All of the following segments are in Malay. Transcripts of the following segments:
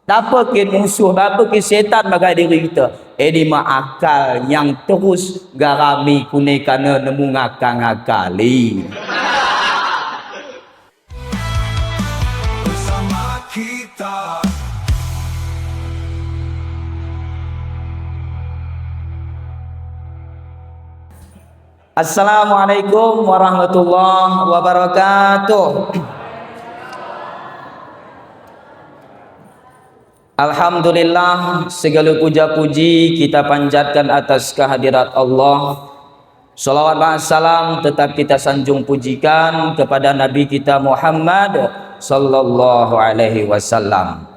Apa ke musuh, apa ke setan bagi diri kita? Ini mah akal yang terus garami kune kana nemu ngakal-ngakali. Bersama kita. Assalamualaikum warahmatullahi wabarakatuh. Alhamdulillah, segala puja-puji kita panjatkan atas kehadirat Allah. Salawat dan salam tetap kita sanjung pujikan kepada Nabi kita Muhammad sallallahu alaihi wasallam.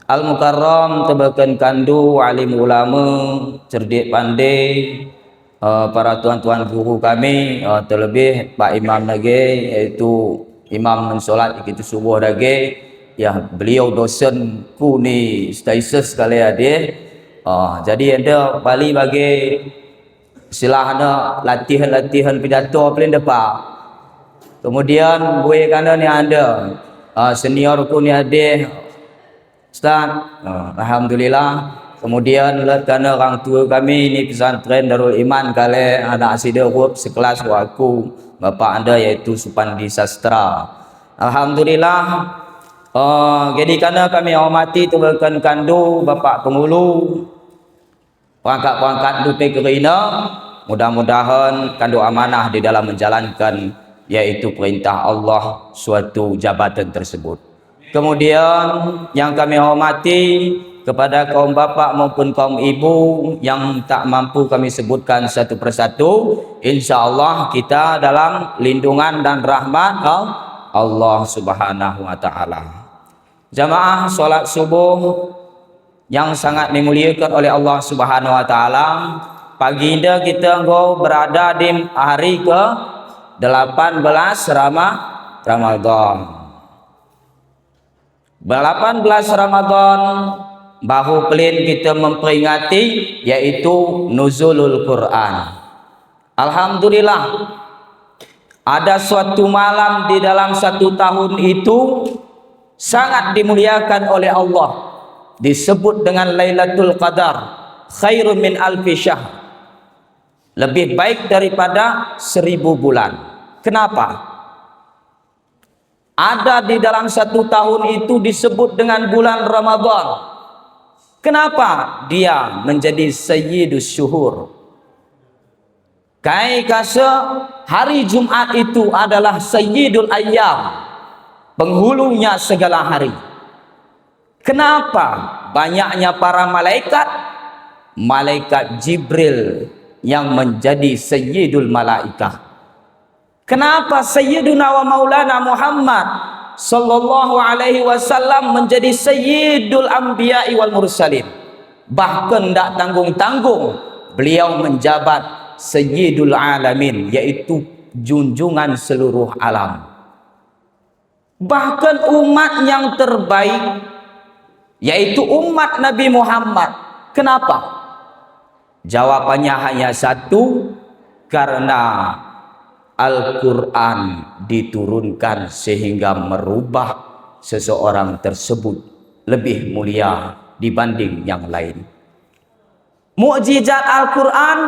Al-Mukarram tebakan kandu alim ulama, cerdik pandai, para tuan-tuan guru kami, terlebih Pak Imam lagi, iaitu Imam mensolat kita subuh lagi. Ya, beliau dosen ku ni stasis sekali ada. Jadi ada balik bagi silahana latihan pidato paling depan. Kemudian boleh kana ni ada senior ku ni ada Ustaz. Alhamdulillah. Kemudian kerana orang tua kami ni pesantren Darul Iman kali anak asida huruf sekelas aku bapa anda iaitu Supandi Sastra. Alhamdulillah. Jadi kerana kami hormati tubuhkan kandu Bapak Pengulu, perangkat-perangkat dupe kerina, mudah-mudahan kandu amanah di dalam menjalankan iaitu perintah Allah suatu jabatan tersebut. Kemudian yang kami hormati kepada kaum bapa maupun kaum ibu yang tak mampu kami sebutkan satu persatu, insya-Allah kita dalam lindungan dan rahmat Allah Subhanahu wa taala. Jamaah solat subuh yang sangat dimuliakan oleh Allah Subhanahu wa taala, pagi ini kita berada di hari ke 18 Ramadan. 18 Ramadan baru pelin kita memperingati yaitu nuzulul Quran. Alhamdulillah, ada suatu malam di dalam satu tahun itu sangat dimuliakan oleh Allah, disebut dengan Lailatul Qadar, khairun min alfi syahr, lebih baik daripada 1000 bulan. Kenapa? Ada di dalam satu tahun itu disebut dengan bulan Ramadan. Kenapa dia menjadi sayyidus syuhur? Kai kasa hari Jumat itu adalah sayyidul ayyam, penghulunya segala hari. Kenapa? Banyaknya para malaikat, malaikat Jibril yang menjadi sayyidul malaikah. Kenapa Sayyiduna wa Maulana Muhammad sallallahu alaihi wasallam menjadi sayyidul anbiya'i wal mursalin? Bahkan tak tanggung-tanggung beliau menjabat sayyidul alamin, yaitu junjungan seluruh alam. Bahkan umat yang terbaik yaitu umat Nabi Muhammad. Kenapa? Jawabannya hanya satu, karena Al-Quran diturunkan sehingga merubah seseorang tersebut lebih mulia dibanding yang lain. Mukjizat Al-Quran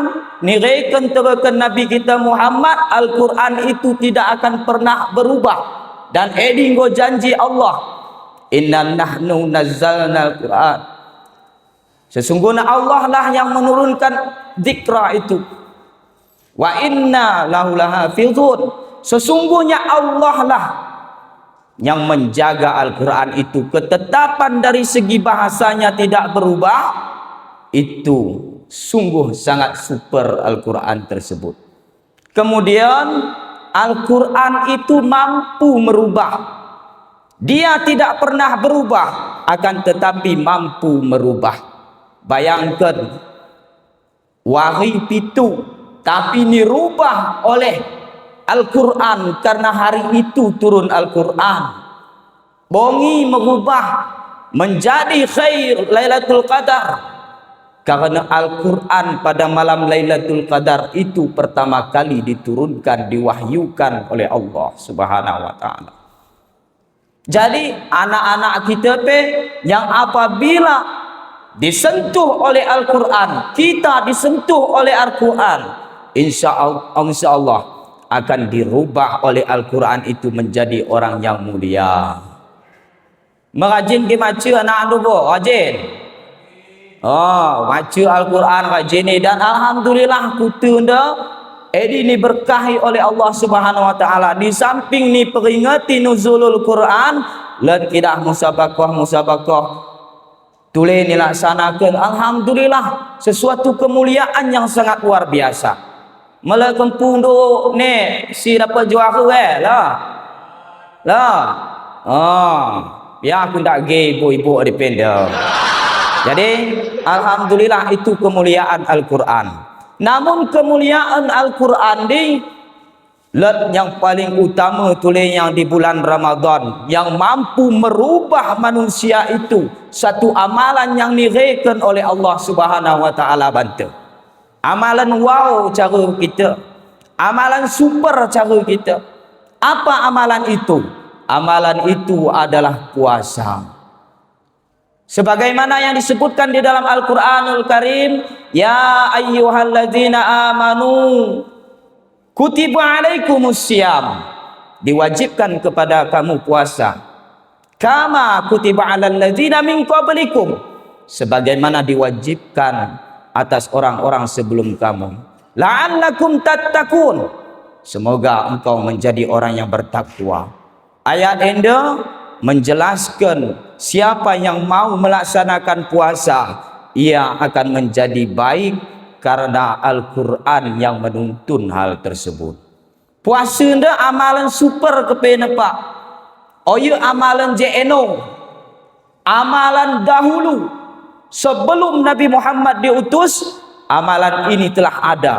niraikan terken Nabi kita Muhammad, Al-Quran itu tidak akan pernah berubah. Dan edinggo janji Allah, inna nahnu nazzalna al-Quran, sesungguhnya Allah lah yang menurunkan zikra itu, wa inna lahu lahafizun, sesungguhnya Allah lah yang menjaga Al-Quran itu. Ketetapan dari segi bahasanya tidak berubah, itu sungguh sangat super Al-Quran tersebut. Kemudian Al-Quran itu mampu merubah. Dia tidak pernah berubah, akan tetapi mampu merubah. Bayangkan, wahai pitu, tapi dirubah oleh Al-Quran karena hari itu turun Al-Quran. Bongi merubah menjadi khair Lailatul Qadar. Karena Al-Quran pada malam Lailatul Qadar itu pertama kali diturunkan, diwahyukan oleh Allah Subhanahu wa taala. Jadi anak-anak kita yang apabila disentuh oleh Al-Quran, kita disentuh oleh Al-Quran, insya Allah akan dirubah oleh Al-Quran itu menjadi orang yang mulia. Merajin ke maca anak dulu, rajin. Baca Al-Quran rajin ni, dan alhamdulillah kutu ini berkahi oleh Allah Subhanahu wa taala. Di samping ni peringati nuzulul Quran, lan kidah musabaqah tulen dilaksanakan, alhamdulillah sesuatu kemuliaan yang sangat luar biasa. Mala kampung do ni si dapat juara lah. Ya aku tak gay ibu-ibu dependent. Jadi alhamdulillah itu kemuliaan Al-Quran. Namun kemuliaan Al-Quran ni yang paling utama tulis yang di bulan Ramadan, yang mampu merubah manusia itu, satu amalan yang nireken oleh Allah Subhanahu wa taala bantu. Amalan wow cara kita, amalan super cara kita. Apa amalan itu? Amalan itu adalah puasa. Sebagaimana yang disebutkan di dalam Al-Quranul Karim, ya ayyuhalladzina amanu kutiba alaikumusiyam, diwajibkan kepada kamu puasa, kama kutiba alal ladzina min qablikum, sebagaimana diwajibkan atas orang-orang sebelum kamu, la'allakum tattaqun, semoga engkau menjadi orang yang bertakwa. Ayat ini menjelaskan siapa yang mau melaksanakan puasa, ia akan menjadi baik karena Al-Quran yang menuntun hal tersebut. Puasa nda amalan super kepe pak. Amalan JNO, amalan dahulu sebelum Nabi Muhammad diutus, amalan ini telah ada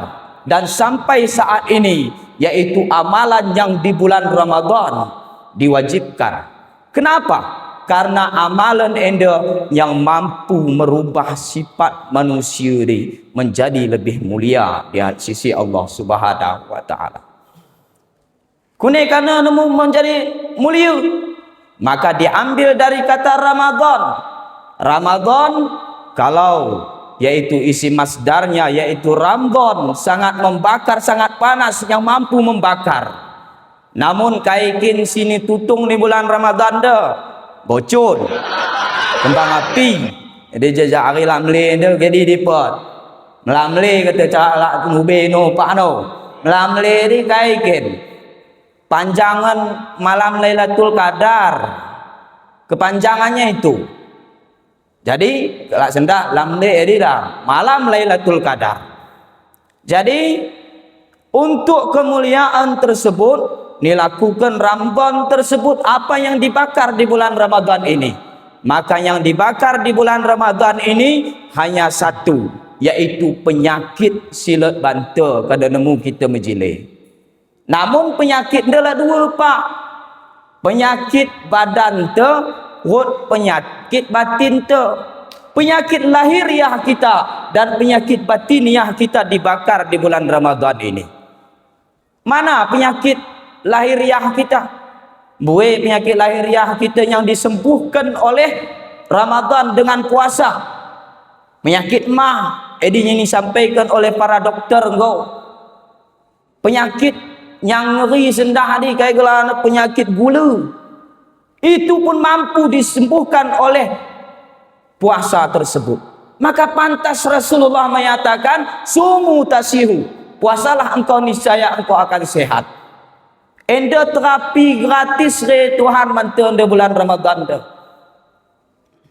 dan sampai saat ini, yaitu amalan yang di bulan Ramadan diwajibkan. Kenapa? Karena amalan enda yang mampu merubah sifat manusia ini menjadi lebih mulia di sisi Allah Subhanahu wa taala. Karena nemu menjadi mulia, maka diambil dari kata Ramadan. Ramadan kalau yaitu isi masdarnya yaitu Ramadan, sangat membakar, sangat panas, yang mampu membakar. Namun kaikin sini tutung di bulan Ramadan dah bocor kembang api. Jadi jejak hari lamle dah jadi dipot melamle kata calak nube no pak no melamle di kaikin panjangan malam Lailatul Qadar, kepanjangannya itu. Jadi kalau sendak lamle ini dah malam Lailatul Qadar. Jadi untuk kemuliaan tersebut dilakukan Ramadan tersebut, apa yang dibakar di bulan Ramadan ini, maka yang dibakar di bulan Ramadan ini hanya satu, yaitu penyakit silat banta kada nemu kita menjilai. Namun penyakit adalah dua pak, penyakit badan te, penyakit batin te. Penyakit lahiriah kita dan penyakit batiniah kita dibakar di bulan Ramadan ini. Mana penyakit lahiriah kita? Penyakit lahiriah kita yang disembuhkan oleh Ramadan dengan puasa. Penyakit mah ini disampaikan oleh para dokter engkau. Penyakit yang ngeri sendah ni kayak gelana penyakit gula, itu pun mampu disembuhkan oleh puasa tersebut. Maka pantas Rasulullah menyatakan sumu tasihu, puasalah engkau niscaya engkau akan sehat. Enda terapi gratis re Tuhan mantan di bulan Ramadan dah.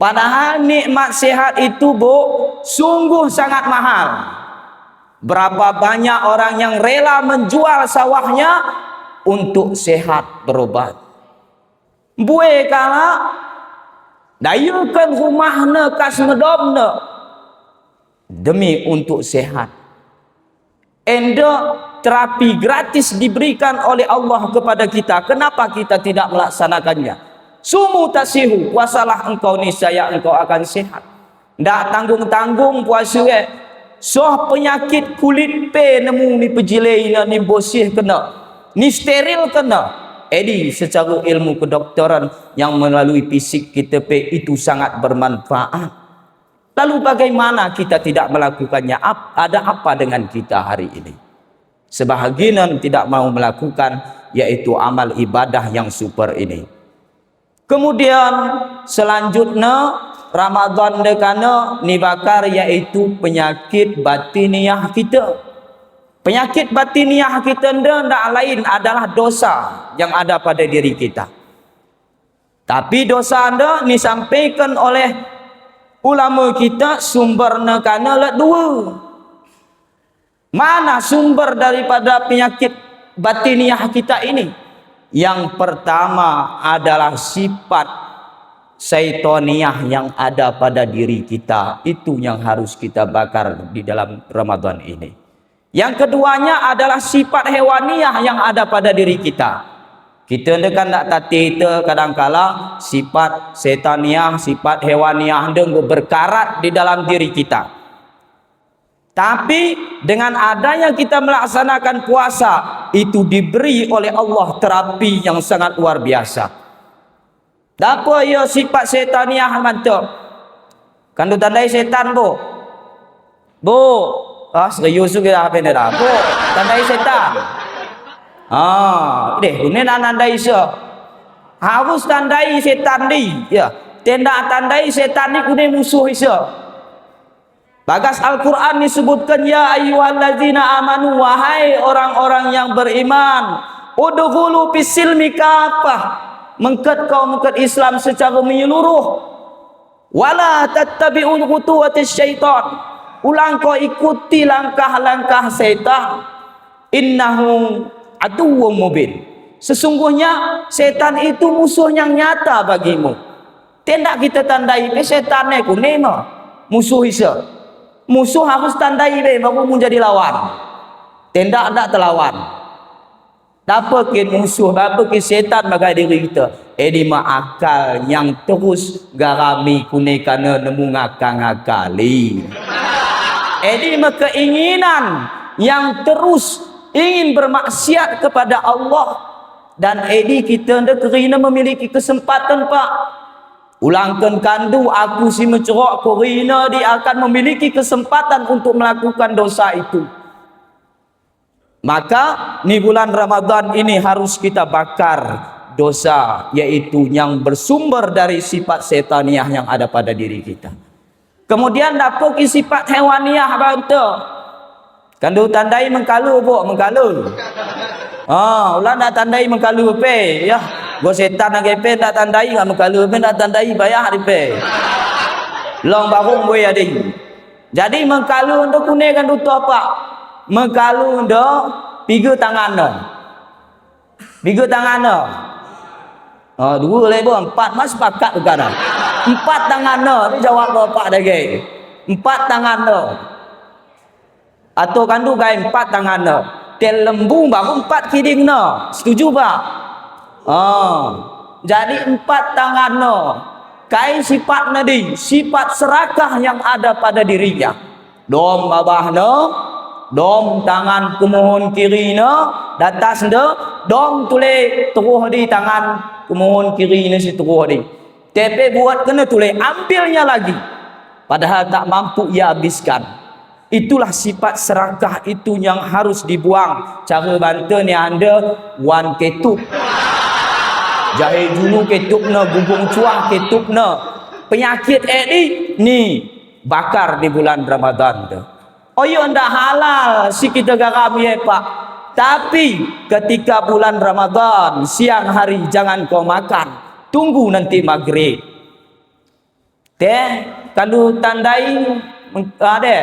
Padahal nikmat sehat itu sungguh sangat mahal. Berapa banyak orang yang rela menjual sawahnya untuk sehat berobat. Kala dayukan rumahna kas medomna demi untuk sehat. Enda terapi gratis diberikan oleh Allah kepada kita. Kenapa kita tidak melaksanakannya? Sumu tasihu, puasalah engkau niscaya engkau akan sehat. Ndak tanggung-tanggung puasa soh penyakit kulit nemu ni pejilai ni bosih kena, ni steril kena, Edi secara ilmu kedokteran yang melalui fisik kita itu sangat bermanfaat. Lalu bagaimana kita tidak melakukannya? Ada apa dengan kita hari ini? Sebahagian tidak mau melakukan, yaitu amal ibadah yang super ini. Kemudian selanjutnya Ramadan dekana ni bakar, yaitu penyakit batiniah kita. Penyakit batiniah kita tidak lain adalah dosa yang ada pada diri kita. Tapi dosa anda disampaikan oleh ulama kita sumbernya kana dua. Mana sumber daripada penyakit batiniah kita ini? Yang pertama adalah sifat syaitaniah yang ada pada diri kita. Itu yang harus kita bakar di dalam Ramadan ini. Yang keduanya adalah sifat hewaniah yang ada pada diri kita. Kita kan tak tati itu kadang-kala sifat setaniah, sifat hewaniah itu berkarat di dalam diri kita. Tapi dengan adanya kita melaksanakan puasa, itu diberi oleh Allah terapi yang sangat luar biasa. Apa ya sifat setaniah mantap? Kan tu tandai setan bu. Bu, serius juga apa ni dah? Bu, tandai setan. Ini nandai se. Harus tandai setan ni. Ya, tenda tandai setan ni kune musuh se. Bagas Al-Quran disebutkan, ya ayyuhallazina amanu, wahai orang-orang yang beriman, udkhulu fisilmi kafah, mengket kau mengket Islam secara menyeluruh. Wala tattabi'ul khutuwatis syaitan, ulang kau ikuti langkah-langkah syaitan. Innahu aduwwum mubin, sesungguhnya setan itu musuh yang nyata bagimu. Tidak kita tandai setan ni kunema musuh isa. Musuh harus tandai baru menjadi lawan. Tidak ada terlawan. Apa ke musuh, apa ke setan bagi diri kita? Ini akal yang terus garami kune kana nemu ngakal-ngakali. Ini keinginan yang terus ingin bermaksiat kepada Allah. Dan ini kita hendak kerana memiliki kesempatan pak. Ulangkan kandu aku si mencerok korina dia akan memiliki kesempatan untuk melakukan dosa itu. Maka ni bulan Ramadan ini harus kita bakar dosa, yaitu yang bersumber dari sifat setaniah yang ada pada diri kita. Kemudian dapat sifat hewaniah bantu. Kandu tandai mengkalu bu, mengkalu. Ulang nak tandai mengkalu pe ya. Go setan nak pe tak tandai ngam mengkalu pe tak tandai bayar di pe. Long barung boy ading. Jadi mengkalu untuk kune kan tu apa? Mengkalu untuk tiga tangan no. Tiga tangan no. Dua lebo empat mas pakat bukan. Empat tangan no. Jawab bapak lagi. Empat tangan no. Atau kandu gay empat tangan no. Tel lembu baru empat kiding no. Setuju pak? Jadi empat tangan no. Kai sifat nadi, sifat serakah yang ada pada dirinya. Dom babah no, dom tangan kumohon kiri no, datas no, dom tule teruh di tangan kumohon kiri no si teruh di. Tepe buat kena tule ambilnya lagi. Padahal tak mampu ia habiskan. Itulah sifat serakah itu yang harus dibuang. Cara bantu ni anda wan ketup. Jahil dulu ketupna, bubung cuah ketupna. Penyakit ni bakar di bulan Ramadan tu. Ya ndak halal si kita garam ya pak. Tapi ketika bulan Ramadan siang hari jangan kau makan. Tunggu nanti maghrib. Kalau tandai ada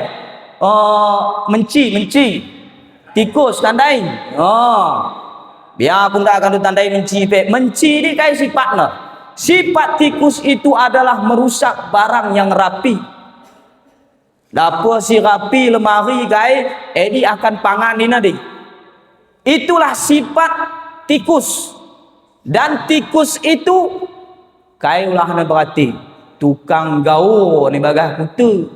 menci tikus tandai. Biar pun tak akan ditandai menci. Menci ni kai sifatnya. Sifat tikus itu adalah merusak barang yang rapi. Dapur si rapi lemari kai, dia akan pangan ni nanti. Itulah sifat tikus. Dan tikus itu kai ulah na berarti tukang gaul ni bagah kutu.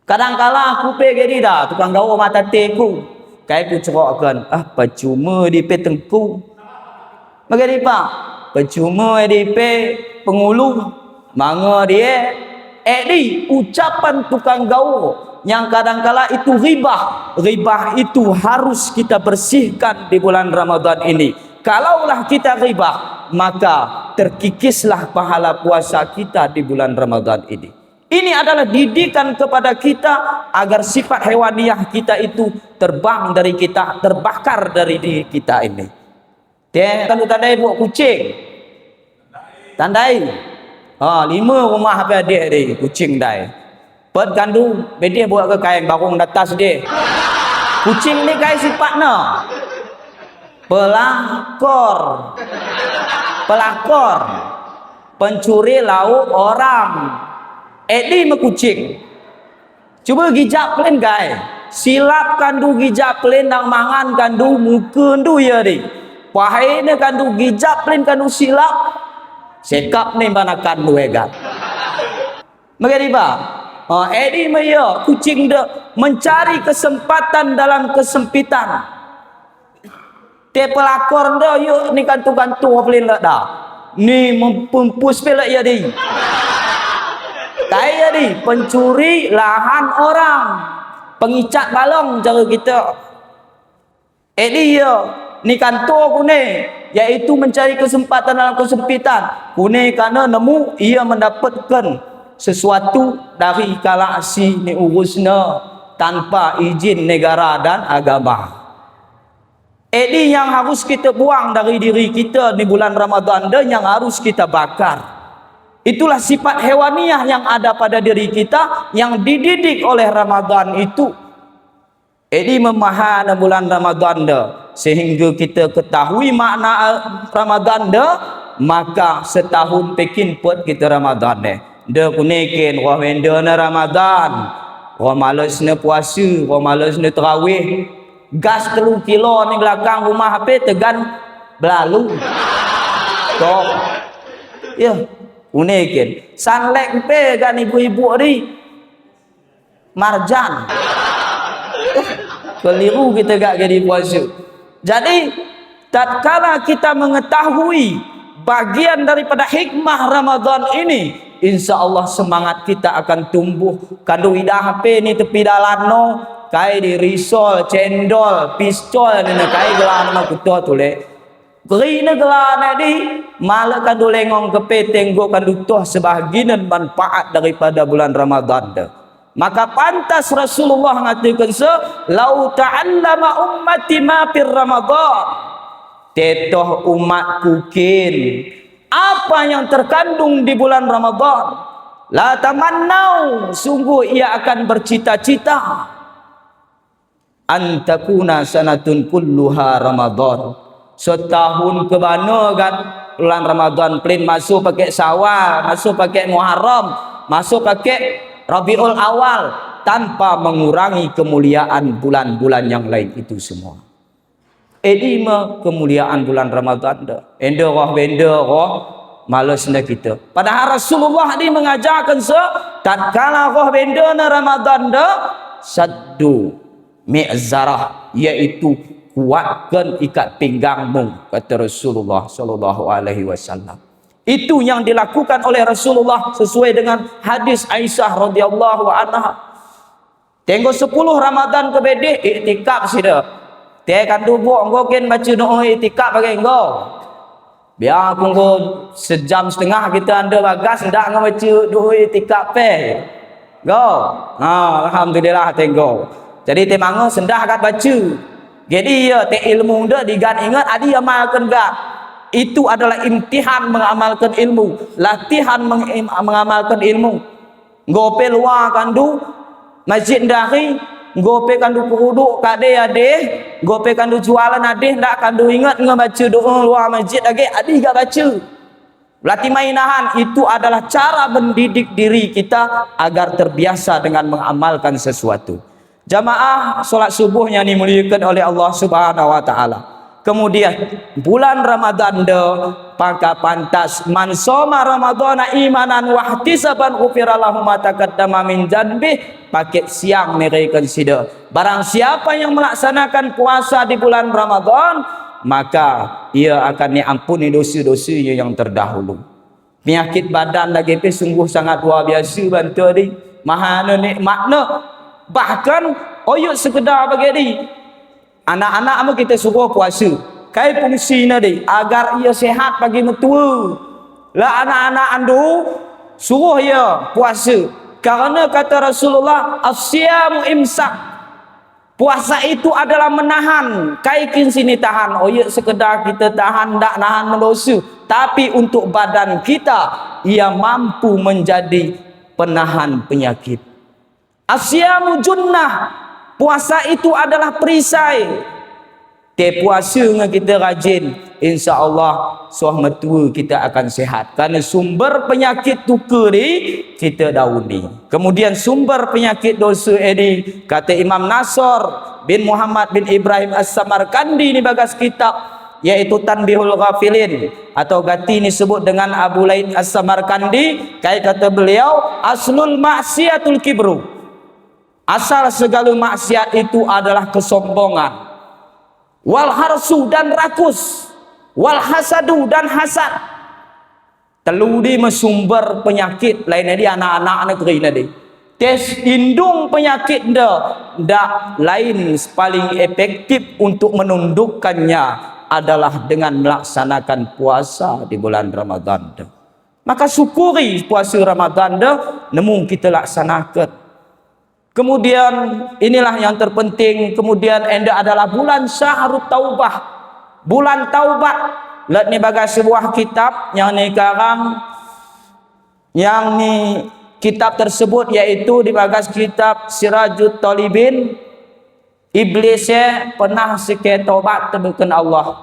Kadang-kala aku pergi dah tukang gaul mata teku. Kai ku cerokkan, percuma di petengku. Bagaimana Pak? Percuma EDP pengulu manga dia ucapan tukang gaul yang kadangkala itu ribah. Ribah itu harus kita bersihkan di bulan Ramadan ini. Kalaulah kita ribah, maka terkikislah pahala puasa kita di bulan Ramadan ini. Ini adalah didikan kepada kita agar sifat hewaniah kita itu terbang dari kita, terbakar dari diri kita ini. Dia kalau tandai buat kucing, tandai. 5 rumah apa dia ni kucing dai. Pet kandu, bede buat ke kain barung atas dia. Kucing ni kai sifatnya pelakor, pencuri lauk orang. Edi mekucing. Cuba gijak plen gai. Silap kandu gijak plen nang mangan kandu muka ndu ya di. Pahai ne kandu gijak plen kandu silap. Sekap ni banakan duegat. Mengerti ba? Edi maya kucing de mencari kesempatan dalam kesempitan. Te pelakor dah yuk ni kantu-kantu plen lak dah. Ni mempumpus pelak ya di. Kaya ni pencuri lahan orang, pengicat balong cara kita. Dia ni kantor kune, yaitu mencari kesempatan dalam kesempitan. Kune kerana nemu ia mendapatkan sesuatu dari kalasi ni urusnya tanpa izin negara dan agama. Ini yang harus kita buang dari diri kita di bulan Ramadan dan yang harus kita bakar. Itulah sifat hewaniah yang ada pada diri kita yang dididik oleh Ramadan itu. Ini memahami bulan Ramadan dah sehingga kita ketahui makna Ramadan dah, maka setahun pekin put kita Ramadan dah. Dah kunekin wah wenda na Ramadan. Wah malas na puasa, wah malas na tarawih. Gas 3 kilo ni belakang rumah HP tegan berlalu. Tok. Ya. Unekin sanlek pe kan ibu-ibu ni marjan keliru kita gak jadi puasa. Jadi tatkala kita mengetahui bagian daripada hikmah Ramadan ini, insya Allah semangat kita akan tumbuh. Kandu idah HP ni tepi dalan no kai di risol cendol pistol ni kai gelan ma kuto tule Gerina gelana di malah kandu lengong ke tenggo kandu toh sebahagian manfaat daripada bulan Ramadan dah. Maka pantas Rasulullah mengatakan lau ta'allama ummati ma fir Ramadan. Tetoh umatku kin apa yang terkandung di bulan Ramadan. La tamannau sungguh ia akan bercita-cita antakuna sanatun kulluha Ramadan. Setahun ke mana kan bulan Ramadan plain masuk pakai Syawal, masuk pakai Muharram, masuk pakai Rabiul Awal tanpa mengurangi kemuliaan bulan-bulan yang lain itu semua. Edima kemuliaan bulan Ramadan dah. Benda roh malas dah kita. Padahal Rasulullah ni mengajarkan tatkala roh benda na Ramadan dah saddu mi'zarah, iaitu kuatkan ikat pinggangmu, kata Rasulullah sallallahu alaihi wasallam. Itu yang dilakukan oleh Rasulullah sesuai dengan hadis Aisyah radhiyallahu anha. Tengok 10 Ramadan ke bedeh iktikaf sida. Te kan dubuk engko ken baca doa iktikaf bagi engko. Biar aku engko sejam setengah kita anda bagas ndak baca doa iktikaf pe. Go. Alhamdulillah tengok. Jadi te mango sendah kat baca. Jadi ya te ilmu dah digan ingat adi amalkan gak. Itu adalah imtihan mengamalkan ilmu, latihan mengamalkan ilmu. Gope luar kandu masjid dari, gope kandu peruduk kade ade, gope kandu jualan ade ndak kandu ingat ngebaca doa luar masjid lagi adi gak baca. Latih mainahan itu adalah cara mendidik diri kita agar terbiasa dengan mengamalkan sesuatu. Jamaah solat subuhnya dimuliakan oleh Allah Subhanahu wa taala. Kemudian bulan Ramadan dah maka pantas man soma ramadhana imanan wa ihtisaban ghufira lahu ma taqaddama min dzanbi. Paket siang mereka sida. Barang siapa yang melaksanakan puasa di bulan Ramadan maka ia akan diampuni dosa-dosanya yang terdahulu. Penyakit badan lagi pe sungguh sangat luar biasa bantu ni. Mahana nikmatna. Bahkan oyok sekedar bagi ni. Anak-anak mu kita suruh puasa. Kai fungsinya ni agar ia sihat bagi mentua. Lah anak-anak andu suruh ia puasa. Karena kata Rasulullah, as-siyamu imsak. Puasa itu adalah menahan. Kaikin sini tahan. Oh ya sekedar kita tahan, tak nahan mendosa. Tapi untuk badan kita, ia mampu menjadi penahan penyakit. Asyamu junnah. Puasa itu adalah perisai. Te puasa dengan kita rajin, insya-Allah suah tua kita akan sihat. Karena sumber penyakit tuka ni kita dauni. Kemudian sumber penyakit dosa ini kata Imam Nasr bin Muhammad bin Ibrahim As-Samarkandi ni bagas kitab iaitu Tanbihul Ghafilin atau gati ni sebut dengan Abu Laid As-Samarkandi. Kata beliau, aslul maksiatul kibru. Asal segala maksiat itu adalah kesombongan. Wal harsu dan rakus, wal hasadu dan hasad. Telu di mesumber penyakit lain di anak-anak negeri nadi. Tes indung penyakit dak lain paling efektif untuk menundukkannya adalah dengan melaksanakan puasa di bulan Ramadan. Maka syukuri puasa Ramadan nemu kita laksanakan. Kemudian inilah yang terpenting. Kemudian enda adalah bulan Syahrut Taubah, bulan taubat. Lihat ni bagai sebuah kitab yang ni karang, yang ni kitab tersebut iaitu di bagas kitab Sirajut Talibin. Iblis pernah sikit taubat tebukan Allah.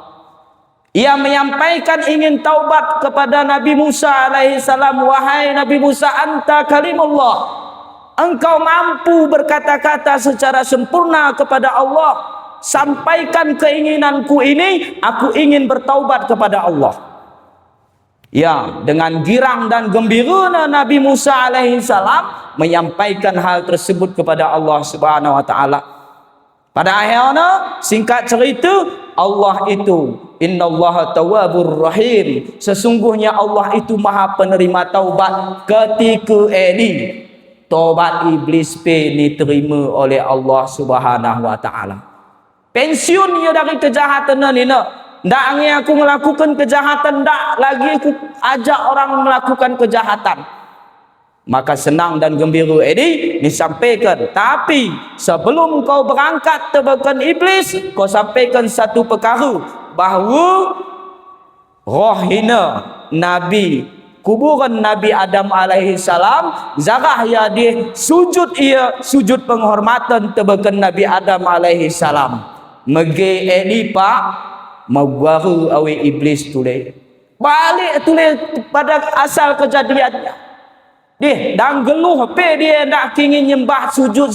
Ia menyampaikan ingin taubat kepada Nabi Musa alaihi salam, wahai Nabi Musa, anta kalimullah. Engkau mampu berkata-kata secara sempurna kepada Allah. Sampaikan keinginanku ini, aku ingin bertaubat kepada Allah. Ya, dengan girang dan gembira Nabi Musa alaihi salam menyampaikan hal tersebut kepada Allah Subhanahu wa taala. Pada akhirnya singkat cerita, Allah itu innallaha tawwabur rahim. Sesungguhnya Allah itu Maha penerima taubat. Ketika ini taubat iblis ni terima oleh Allah Subhanahu wa taala. Pensiun dia dari kejahatan ni nak. Ndak angin aku melakukan kejahatan, ndak lagi aku ajak orang melakukan kejahatan. Maka senang dan gembira ini disampaikan. Tapi sebelum kau berangkat tebakan iblis, kau sampaikan satu perkara, bahawa rohina Nabi, kuburan Nabi Adam alaihi salam, zarah ya dia sujud, ia sujud penghormatan tebakan Nabi Adam alaihi salam. Mege pak magwaru awe iblis tule. Balik tule pada asal kejadiannya. Dia dan geluh pe dia ndak kingin nyembah sujud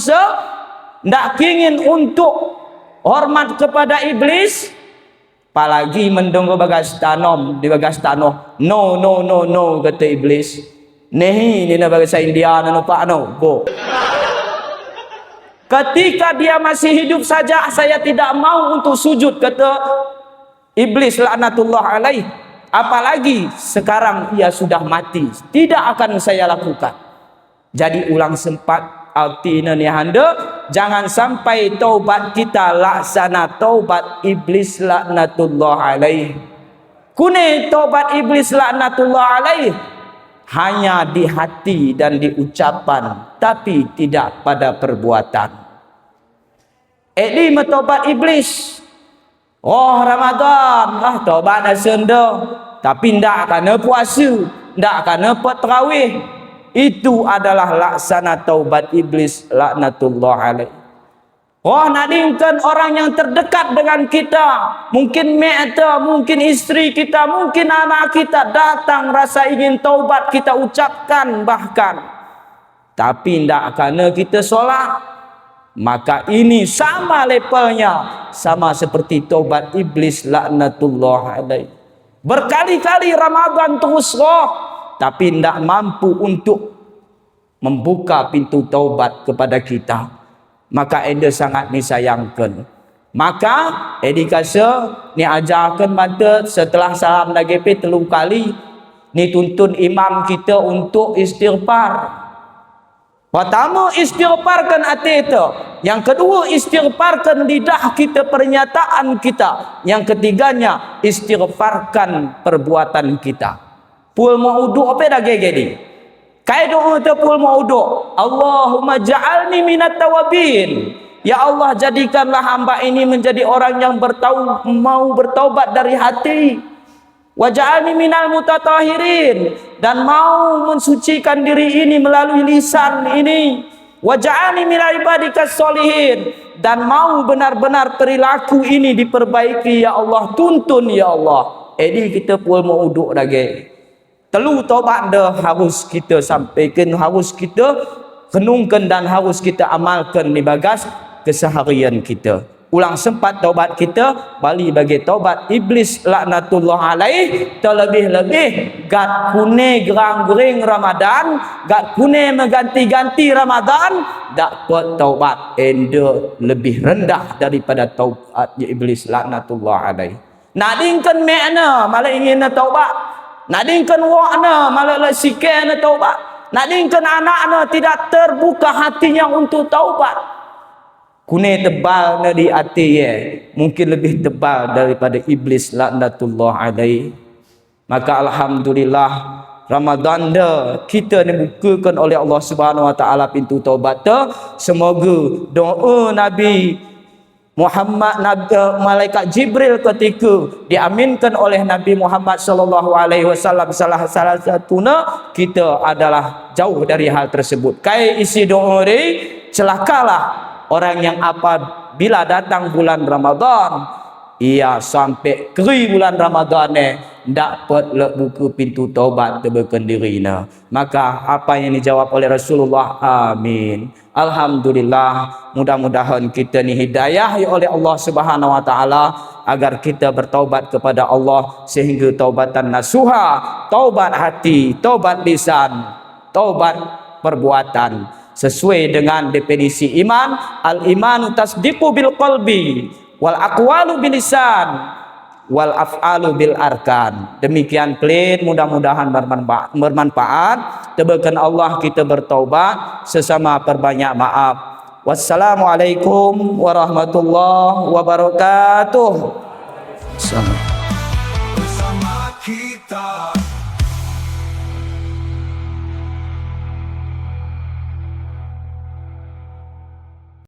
ndak kingin untuk hormat kepada iblis. Apalagi mendengar bagas tanom di bagas tanah. No kata iblis. Nehi ni nak bahasa India nak pak no. Go. Ketika dia masih hidup saja saya tidak mau untuk sujud kata iblis laknatullah alaih. Apalagi sekarang ia sudah mati, tidak akan saya lakukan. Jadi ulang sempat artinya ni handa, jangan sampai taubat kita laksana taubat iblis laknatullah alaih. Kune taubat iblis laknatullah alaih hanya di hati dan di ucapan, tapi tidak pada perbuatan. Ini metobat iblis. Oh Ramadan, taubat asenda, tapi ndak kena puasa, ndak kena tarawih. Itu adalah laksana taubat iblis laknatullah alaih. Oh nadingkan orang yang terdekat dengan kita, mungkin mak kita, mungkin isteri kita, mungkin anak kita datang rasa ingin taubat kita ucapkan bahkan, tapi ndak kena kita solat. Maka ini sama levelnya, sama seperti taubat iblis laknatullah alaih. Berkali-kali Ramadan terus tapi tidak mampu untuk membuka pintu taubat kepada kita. Maka anda sangat disayangkan. Maka edikasa ni ajarkan mata setelah salam DGP 3 kali ni tuntun imam kita untuk istighfar. Pertama, istighfarkan hati itu. Yang kedua, istighfarkan lidah kita, pernyataan kita. Yang ketiganya, istighfarkan perbuatan kita. Pul ma'uduk apa dah gini? Kaya doa itu pul ma'uduk. Allahumma ja'alni minat tawabin. Ya Allah, jadikanlah hamba ini menjadi orang yang mau bertaubat dari hati. Waj'alni minal mutatahirin, dan mau mensucikan diri ini melalui lisan ini. Waj'alni minal ibadikas solihin, dan mau benar-benar perilaku ini diperbaiki ya Allah, tuntun ya Allah. Jadi kita pun mau uduk lagi. Telu taubat dah harus kita sampaikan, harus kita renungkan dan harus kita amalkan di bagas keseharian kita. Ulang sempat taubat kita, balik bagi taubat iblis laknatullah alaih. Terlebih-lebih gat kune gerang-gering Ramadan, gat kune mengganti-ganti Ramadan, dapat taubat enda lebih rendah daripada taubat iblis laknatullah alaih. Nak dingkan makna malah ingin taubat, nak dingkan wakna malah sikit taubat, nak dingkan anak tidak terbuka hatinya untuk taubat. Kune tebal na di hati ye, mungkin lebih tebal daripada iblis laknatullah alaih. Maka alhamdulillah Ramadan dah kita dibukakan oleh Allah Subhanahu wa taala pintu taubat tu. Semoga doa Nabi Muhammad, malaikat Jibril ketika diaminkan oleh Nabi Muhammad sallallahu alaihi wasallam, salah satunya kita adalah jauh dari hal tersebut. Kai isi doa ni, celakalah orang yang apabila datang bulan Ramadan, ia sampai keri bulan Ramadan ni dapat buka pintu taubat tebakan dirina. Maka apa yang dijawab oleh Rasulullah, amin. Alhamdulillah, mudah-mudahan kita ni hidayah oleh Allah Subhanahu wa taala agar kita bertaubat kepada Allah sehingga taubatan nasuha, taubat hati, taubat lisan, taubat perbuatan. Sesuai dengan definisi iman, al-imanu tasdiqu bil qalbi wal aqwalu bil lisan wal af'alu bil arkan. Demikian plain, mudah-mudahan bermanfaat. Tebakan Allah kita bertaubat, sesama perbanyak maaf. Wassalamualaikum warahmatullahi wabarakatuh. Bersama kita.